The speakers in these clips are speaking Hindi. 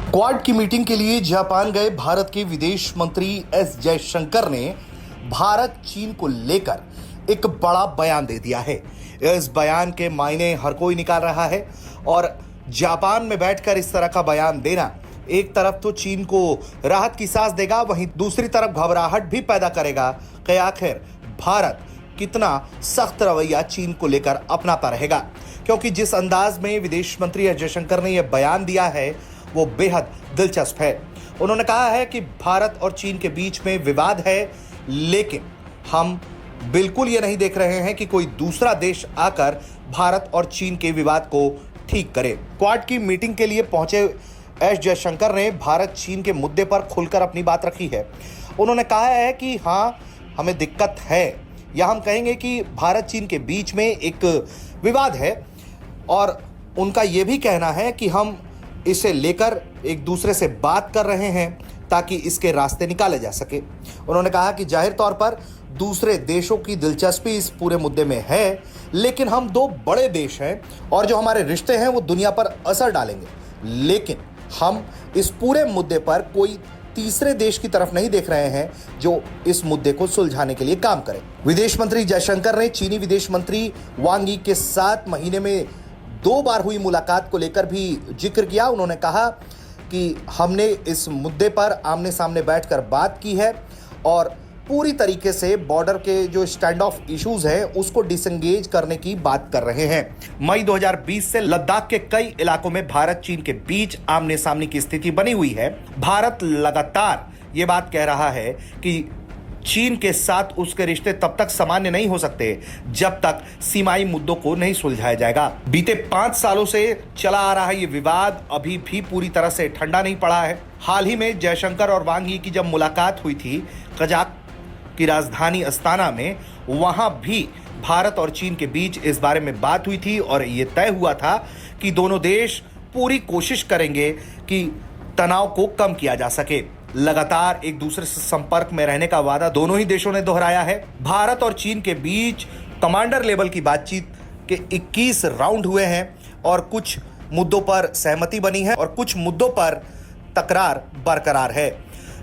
क्वाड की मीटिंग के लिए जापान गए भारत के विदेश मंत्री एस जयशंकर ने भारत चीन को लेकर एक बड़ा बयान दे दिया है। इस बयान के मायने हर कोई निकाल रहा है और जापान में बैठकर इस तरह का बयान देना एक तरफ तो चीन को राहत की सांस देगा, वहीं दूसरी तरफ घबराहट भी पैदा करेगा कि आखिर भारत कितना सख्त रवैया चीन को लेकर अपनाता रहेगा। क्योंकि जिस अंदाज में विदेश मंत्री एस जयशंकर ने यह बयान दिया है वो बेहद दिलचस्प है। उन्होंने कहा है कि भारत और चीन के बीच में विवाद है, लेकिन हम बिल्कुल ये नहीं देख रहे हैं कि कोई दूसरा देश आकर भारत और चीन के विवाद को ठीक करे। क्वाड की मीटिंग के लिए पहुंचे एस जयशंकर ने भारत चीन के मुद्दे पर खुलकर अपनी बात रखी है। उन्होंने कहा है कि हाँ, हमें दिक्कत है, या हम कहेंगे कि भारत चीन के बीच में एक विवाद है और उनका यह भी कहना है कि हम इसे लेकर एक दूसरे से बात कर रहे हैं ताकि इसके रास्ते निकाले जा सके। उन्होंने कहा कि जाहिर तौर पर दूसरे देशों की दिलचस्पी इस पूरे मुद्दे में है, लेकिन हम दो बड़े देश हैं और जो हमारे रिश्ते हैं वो दुनिया पर असर डालेंगे, लेकिन हम इस पूरे मुद्दे पर कोई तीसरे देश की तरफ नहीं देख रहे हैं जो इस मुद्दे को सुलझाने के लिए काम करे। विदेश मंत्री जयशंकर ने चीनी विदेश मंत्री वांग यी के साथ महीने में 2 बार हुई मुलाकात को लेकर भी जिक्र किया। उन्होंने कहा कि हमने इस मुद्दे पर आमने सामने बैठकर बात की है और पूरी तरीके से बॉर्डर के जो स्टैंड ऑफ इश्यूज हैं उसको डिसंगेज करने की बात कर रहे हैं। मई 2020 से लद्दाख के कई इलाकों में भारत चीन के बीच आमने सामने की स्थिति बनी हुई है। भारत लगातार ये बात कह रहा है कि चीन के साथ उसके रिश्ते तब तक सामान्य नहीं हो सकते जब तक सीमाई मुद्दों को नहीं सुलझाया जाएगा। बीते 5 सालों से चला आ रहा ये विवाद अभी भी पूरी तरह से ठंडा नहीं पड़ा है। हाल ही में जयशंकर और वांग यी की जब मुलाकात हुई थी कजाक की राजधानी अस्ताना में, वहां भी भारत और चीन के बीच इस बारे में बात हुई थी और यह तय हुआ था कि दोनों देश पूरी कोशिश करेंगे कि तनाव को कम किया जा सके। लगातार एक दूसरे से संपर्क में रहने का वादा दोनों ही देशों ने दोहराया है। भारत और चीन के बीच कमांडर लेवल की बातचीत के 21 राउंड हुए हैं और कुछ मुद्दों पर सहमति बनी है और कुछ मुद्दों पर तकरार बरकरार है,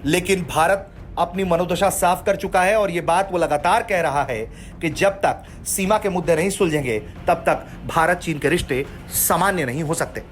लेकिन भारत अपनी मनोदशा साफ कर चुका है और यह बात वो लगातार कह रहा है कि जब तक सीमा के मुद्दे नहीं सुलझेंगे तब तक भारत चीन के रिश्ते सामान्य नहीं हो सकते।